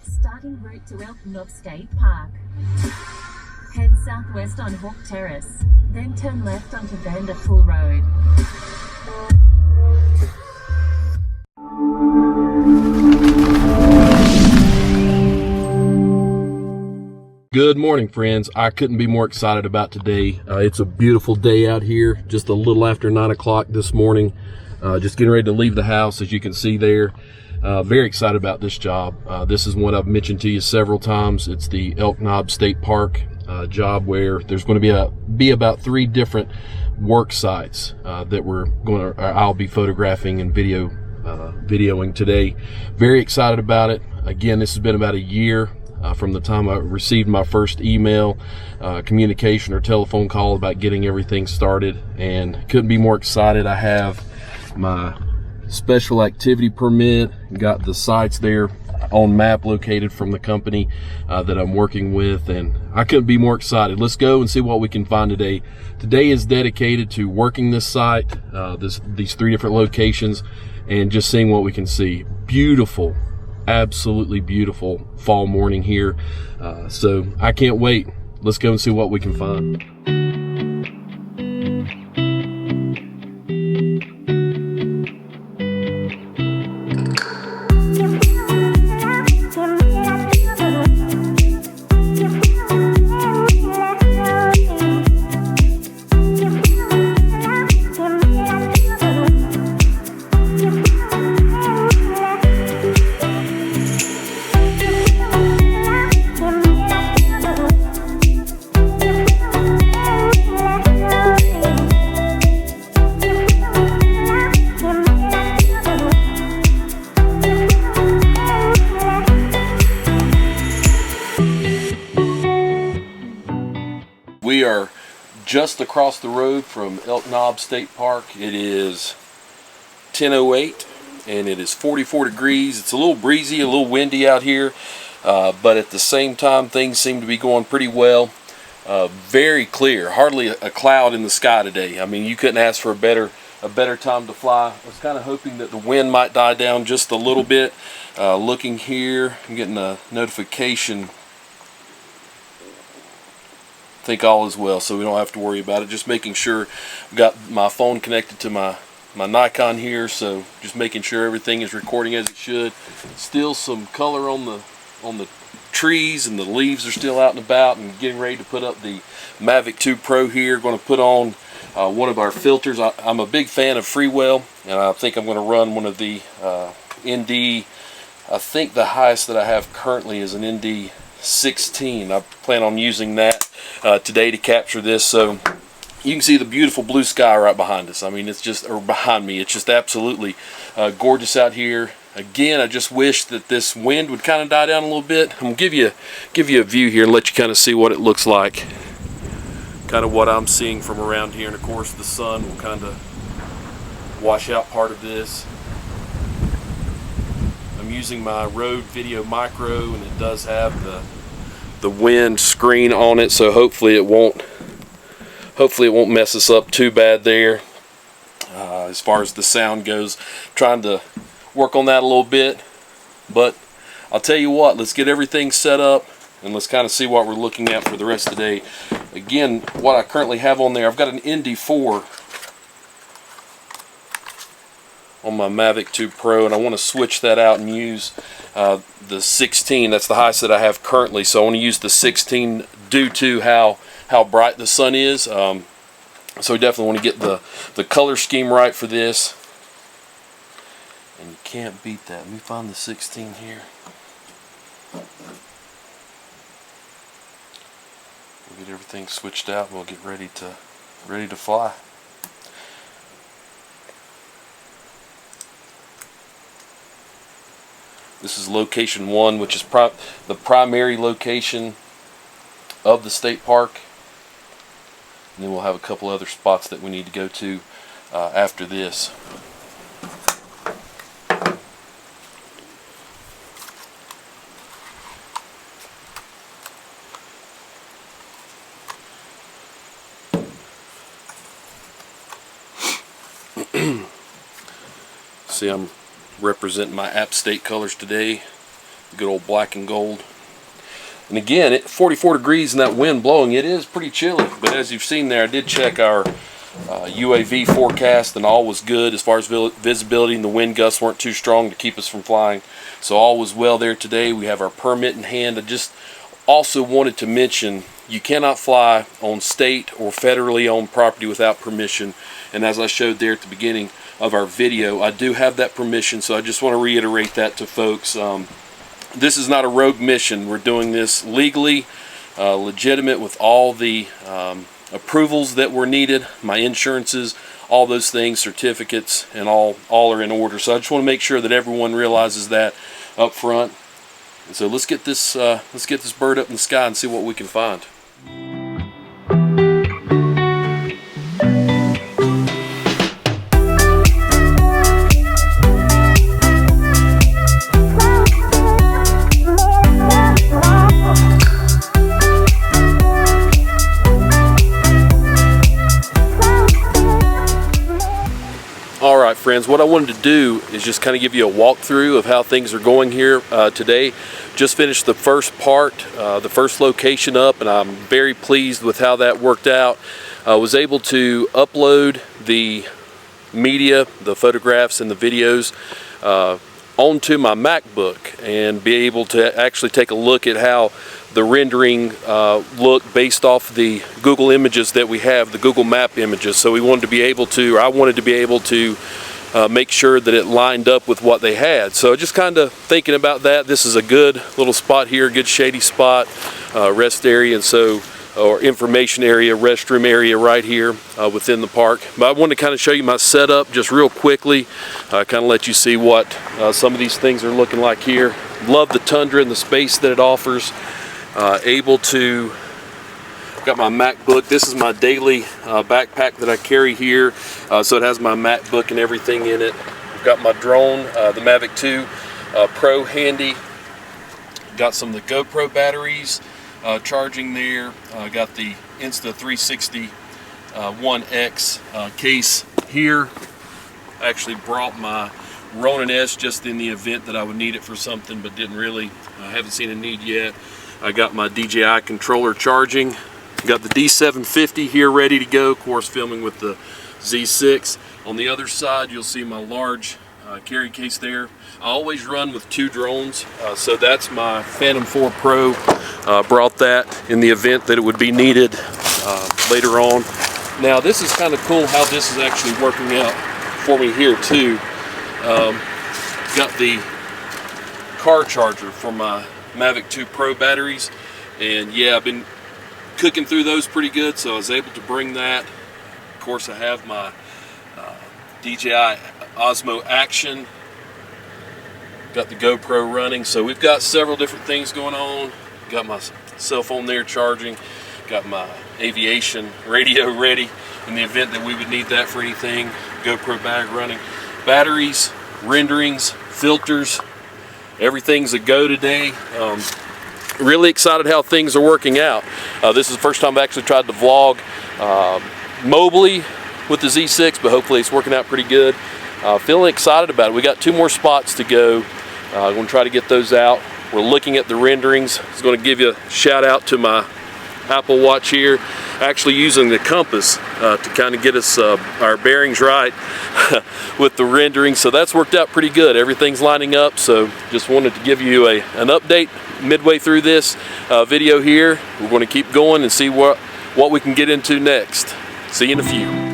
Starting route to Elk Knob State Park. Head southwest on Hawk Terrace, then turn left onto Vanderpool Road. Good morning, friends. I couldn't be more excited about today. It's a beautiful day out here, just a little after 9 o'clock this morning. Just getting ready to leave the house, as you can see there. Very excited about this job. This is one I've mentioned to you several times. It's the Elk Knob State Park job where there's going to be about 3 different work sites that I'll be photographing and videoing today. Very excited about it. Again, this has been about a year from the time I received my first email, communication or telephone call about getting everything started, and couldn't be more excited. I have my special activity permit, got the sites there on map located from the company that I'm working with, and I couldn't be more excited. Let's go and see what we can find today. Today is dedicated to working this site, these 3 different locations, and just seeing what we can see. Beautiful, absolutely beautiful fall morning here, so I can't wait. Let's go and see what we can find. We are just across the road from Elk Knob State Park. It is 10:08 and it is 44 degrees. It's a little breezy, a little windy out here, but at the same time things seem to be going pretty well. Very clear, hardly a cloud in the sky today. I mean, you couldn't ask for a better time to fly. I was kind of hoping that the wind might die down just a little bit. Looking here, I'm getting a notification. I think all is well, so we don't have to worry about it. Just making sure I've got my phone connected to my Nikon here, so just making sure everything is recording as it should. Still some color on the trees, and the leaves are still out and about, and getting ready to put up the Mavic 2 Pro here. Going to put on one of our filters. I'm a big fan of Freewell, and I think I'm going to run one of the ND. I think the highest that I have currently is an ND 16. I plan on using that today to capture this. So you can see the beautiful blue sky right behind us. I mean, it's just, or behind me, it's just absolutely gorgeous out here. Again, I just wish that this wind would kind of die down a little bit. I'm going to give you a view here and let you kind of see what it looks like. Kind of what I'm seeing from around here, and of course the sun will kind of wash out part of this. I'm using my Rode Video Micro, and it does have the wind screen on it, so hopefully it won't mess us up too bad there. As far as the sound goes, trying to work on that a little bit, but I'll tell you what, let's get everything set up and let's kind of see what we're looking at for the rest of the day. Again, what I currently have on there, I've got an ND4 on my Mavic 2 Pro, and I want to switch that out and use the 16. That's the highest that I have currently, so I want to use the 16 due to how bright the sun is. So we definitely want to get the color scheme right for this, and you can't beat that. Let me find the 16 here. everything switched out and we'll get ready to fly. This is location 1, which is the primary location of the state park. And then we'll have a couple other spots that we need to go to after this. See, I'm representing my App State colors today, the good old black and gold. And again, at 44 degrees and that wind blowing, it is pretty chilly. But as you've seen there, I did check our UAV forecast, and all was good as far as visibility, and the wind gusts weren't too strong to keep us from flying. So all was well there today. We have our permit in hand. I just also wanted to mention, you cannot fly on state or federally owned property without permission. And as I showed there at the beginning of our video, I do have that permission, so I just want to reiterate that to folks. This is not a rogue mission. We're doing this legally, legitimate, with all the approvals that were needed, my insurances, all those things, certificates, and all are in order. So I just want to make sure that everyone realizes that up front. And so let's get this bird up in the sky and see what we can find. Alright friends, what I wanted to do is just kind of give you a walkthrough of how things are going here today. Just finished the first part, the first location up, and I'm very pleased with how that worked out. I was able to upload the media, the photographs and the videos onto my MacBook and be able to actually take a look at how the rendering look based off the Google images that we have, the Google Map images. So we wanted to be able to, or I wanted to be able to make sure that it lined up with what they had. So just kind of thinking about that. This is a good little spot here, good shady spot, rest area, and so, or information area, restroom area right here within the park. But I wanted to kind of show you my setup just real quickly, kind of let you see what some of these things are looking like here. Love the tundra and the space that it offers. Able to, got my MacBook. This is my daily backpack that I carry here, so it has my MacBook and everything in it. I've got my drone, the Mavic 2 Pro handy. Got some of the GoPro batteries charging there. Got the Insta360 1X case here. I actually brought my Ronin S just in the event that I would need it for something, but didn't really, haven't seen a need yet. I got my DJI controller charging. Got the D750 here ready to go, of course filming with the Z6. On the other side you'll see my large carry case there. I always run with 2 drones, so that's my Phantom 4 Pro. Brought that in the event that it would be needed later on. Now this is kind of cool how this is actually working out for me here too. Got the car charger for my Mavic 2 Pro batteries, and yeah, I've been cooking through those pretty good, so I was able to bring that. Of course, I have my DJI Osmo Action. Got the GoPro running, so we've got several different things going on. Got my cell phone there charging. Got my aviation radio ready in the event that we would need that for anything. GoPro bag running. Batteries, renderings, filters. Everything's a go today. Really excited how things are working out. This is the first time I've actually tried to vlog mobily with the Z6, but hopefully it's working out pretty good. Feeling excited about it. We got 2 more spots to go. I'm going to try to get those out. We're looking at the renderings. I was going to give you a shout out to my Apple Watch here, actually using the compass to kind of get us our bearings right with the rendering. So that's worked out pretty good. Everything's lining up, so just wanted to give you an update midway through this video here. We're going to keep going and see what we can get into next. See you in a few.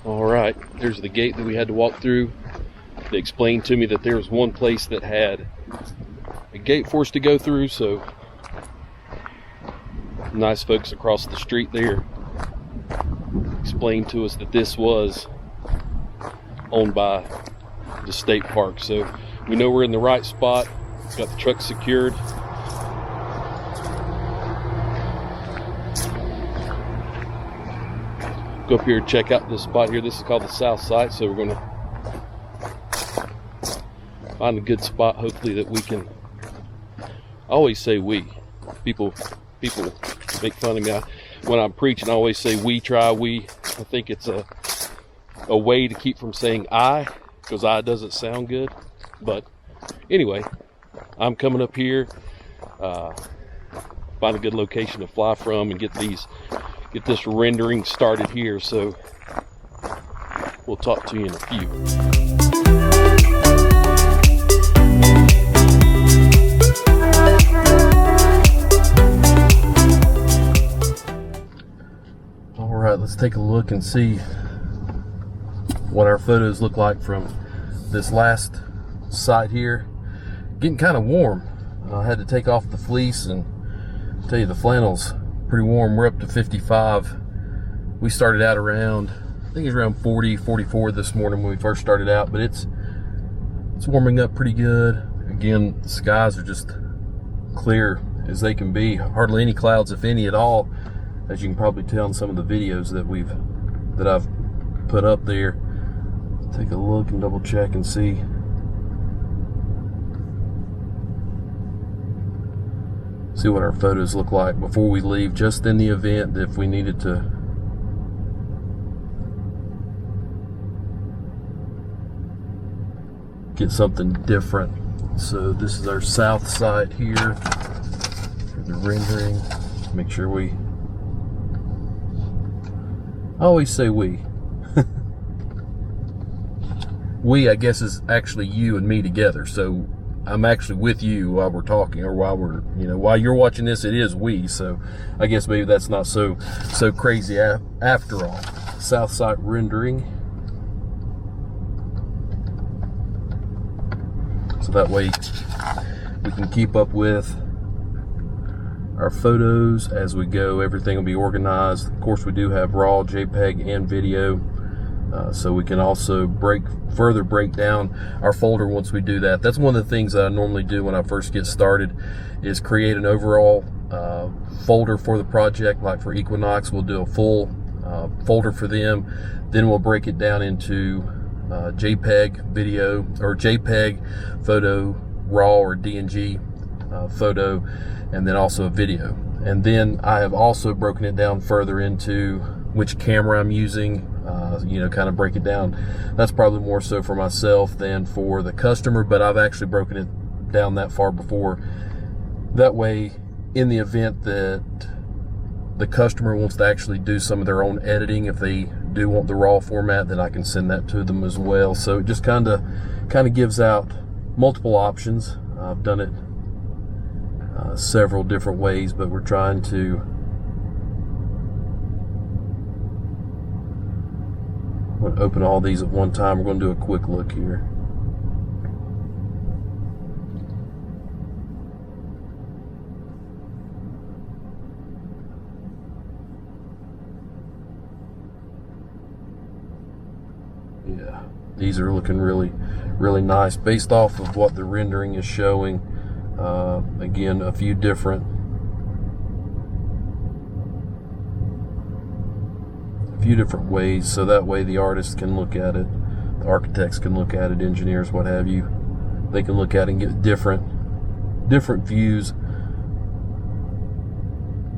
All right, there's the gate that we had to walk through. They explained to me that there was one place that had a gate for us to go through, so nice folks across the street there explained to us that this was owned by the state park. So we know we're in the right spot. Got the truck secured. Go up here and check out this spot here. This is called the south side, so we're going to find a good spot, hopefully, that we can. I always say we. People make fun of me when I'm preaching. I always say we. I think it's a way to keep from saying I, because I doesn't sound good. But anyway, I'm coming up here, find a good location to fly from, and get this rendering started here. So we'll talk to you in a few. All right, let's take a look and see what our photos look like from this last site here. Getting kind of warm. I had to take off the fleece, and tell you the flannel's pretty warm. We're up to 55. We started out around, I think it's around 40, 44 this morning when we first started out, but it's warming up pretty good. Again, the skies are just clear as they can be. Hardly any clouds, if any at all, as you can probably tell in some of the videos that I've put up there. Take a look and double check and see. See what our photos look like before we leave, just in the event that if we needed to get something different. So this is our south side here for the rendering. Make sure I always say we. We, I guess, is actually you and me together. So I'm actually with you while we're talking, or while you're watching this, it is we. So I guess maybe that's not so crazy after all. South side rendering. So that way we can keep up with our photos as we go. Everything will be organized. Of course, we do have raw, JPEG, and video. So we can also further break down our folder once we do that. That's one of the things that I normally do when I first get started, is create an overall folder for the project. Like for Equinox, we'll do a full folder for them. Then we'll break it down into JPEG video, or JPEG photo, raw or DNG photo, and then also a video. And then I have also broken it down further into which camera I'm using, kind of break it down. That's probably more so for myself than for the customer, but I've actually broken it down that far before. That way, in the event that the customer wants to actually do some of their own editing, if they do want the raw format, then I can send that to them as well. So it just kind of gives out multiple options. I've done it several different ways, but we're trying to open all these at one time. We're going to do a quick look here. Yeah, these are looking really, really nice based off of what the rendering is showing. Again, a few different ways, so that way the artists can look at it, the architects can look at it, engineers, what have you. They can look at it and get different views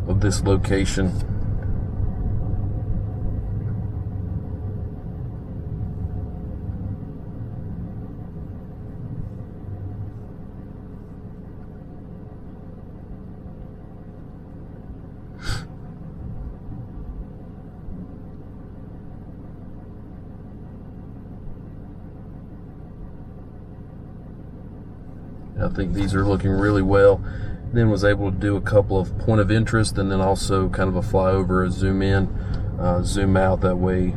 of this location. I think these are looking really well. Then was able to do a couple of point of interest, and then also kind of a flyover, a zoom in, zoom out. That way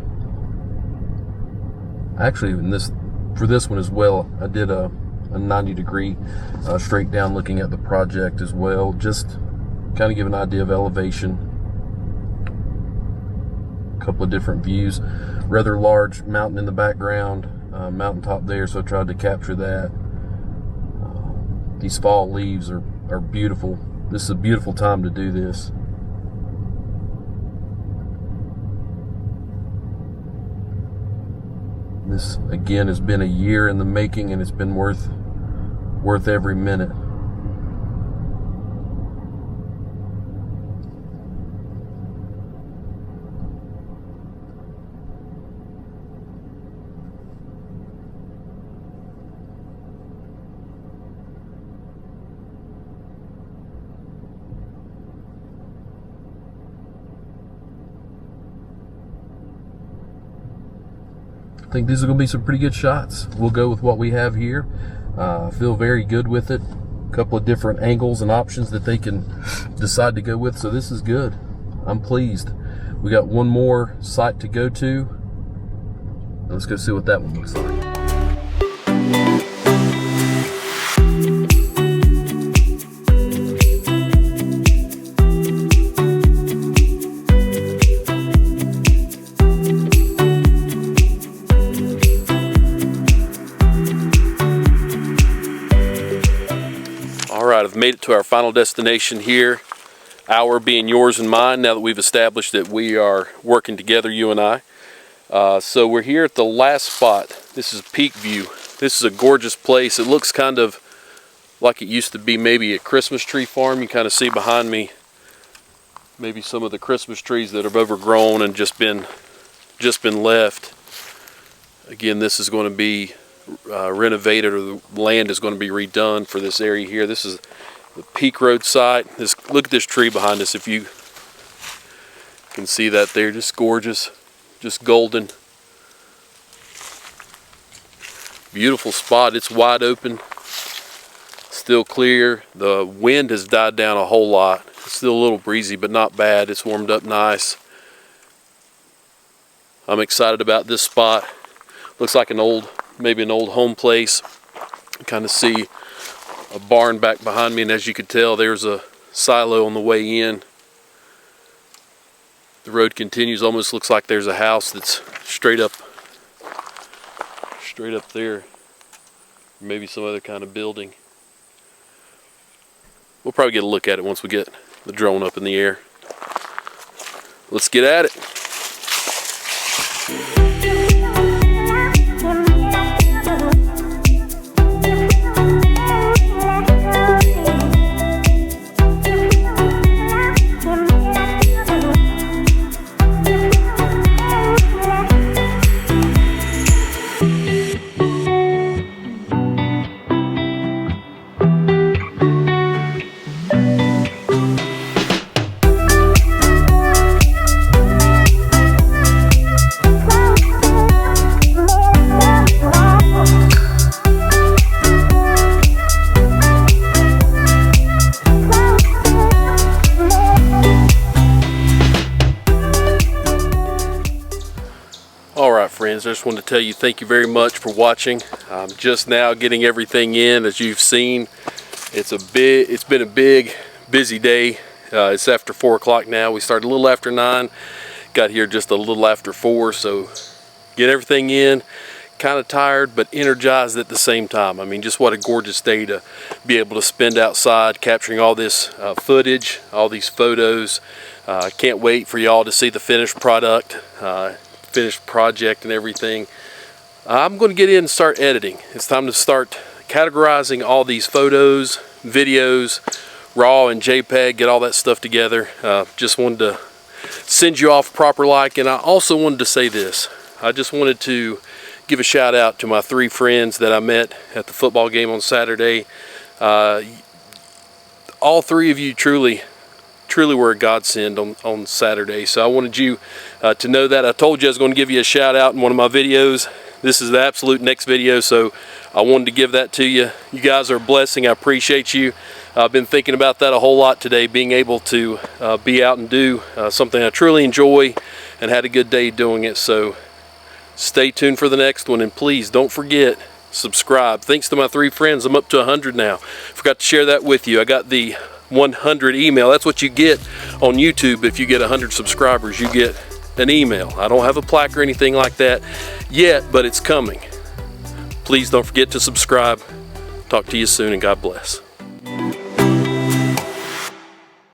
Actually, for this one as well, I did a 90-degree straight down looking at the project as well, just kind of give an idea of elevation. A couple of different views. Rather large mountain in the background, mountaintop there, so I tried to capture that. These fall leaves are beautiful. This is a beautiful time to do this. This again has been a year in the making, and it's been worth every minute. I think these are going to be some pretty good shots. We'll go with what we have here. I feel very good with it. A couple of different angles and options that they can decide to go with, so this is good. I'm pleased. We got one more site to go to. Let's go see what that one looks like. I've made it to our final destination here, our being yours and mine, now that we've established that we are working together, you and I. So we're here at the last spot. This is Peak View. This is a gorgeous place. It looks kind of like it used to be maybe a Christmas tree farm. You kind of see behind me maybe some of the Christmas trees that have overgrown and just been left. Again, this is going to be renovated, or the land is going to be redone for this area here. This is the Peak Road site. Look at this tree behind us, if you can see that there. Just gorgeous, just golden. Beautiful spot. It's wide open, still clear. The wind has died down a whole lot. It's still a little breezy, but not bad. It's warmed up nice. I'm excited about this spot. Looks like maybe an old home place. Kind of see a barn back behind me, and as you could tell, there's a silo on the way in. The road continues. Almost looks like there's a house that's straight up there. Maybe some other kind of building. We'll probably get a look at it once we get the drone up in the air. Let's get at it. Friends, I just want to tell you thank you very much for watching. I'm just now getting everything in. As you've seen, it's been a big busy day. It's after 4 o'clock now. We started a little after 9, got here just a little after 4, so get everything in. Kind of tired but energized at the same time. I mean, just what a gorgeous day to be able to spend outside capturing all this footage, all these photos. Can't wait for y'all to see the finished product, finished project and everything. I'm going to get in and start editing. It's time to start categorizing all these photos, videos, RAW and JPEG, get all that stuff together. Just wanted to send you off proper like, and I also wanted to say this. I just wanted to give a shout out to my 3 friends that I met at the football game on Saturday. All 3 of you truly were a godsend on Saturday. So I wanted you to know that. I told you I was going to give you a shout out in one of my videos. This is the absolute next video, so I wanted to give that to you. You guys are a blessing. I appreciate you. I've been thinking about that a whole lot today, being able to be out and do something I truly enjoy and had a good day doing it. So Stay tuned for the next one, and please don't forget, subscribe. Thanks to my 3 friends, I'm up to 100 now. Forgot to share that with you. I got the 100 email. That's what you get on YouTube. If you get 100 subscribers, you get an email. I don't have a plaque or anything like that yet, but it's coming. Please don't forget to subscribe. Talk to you soon, and God bless.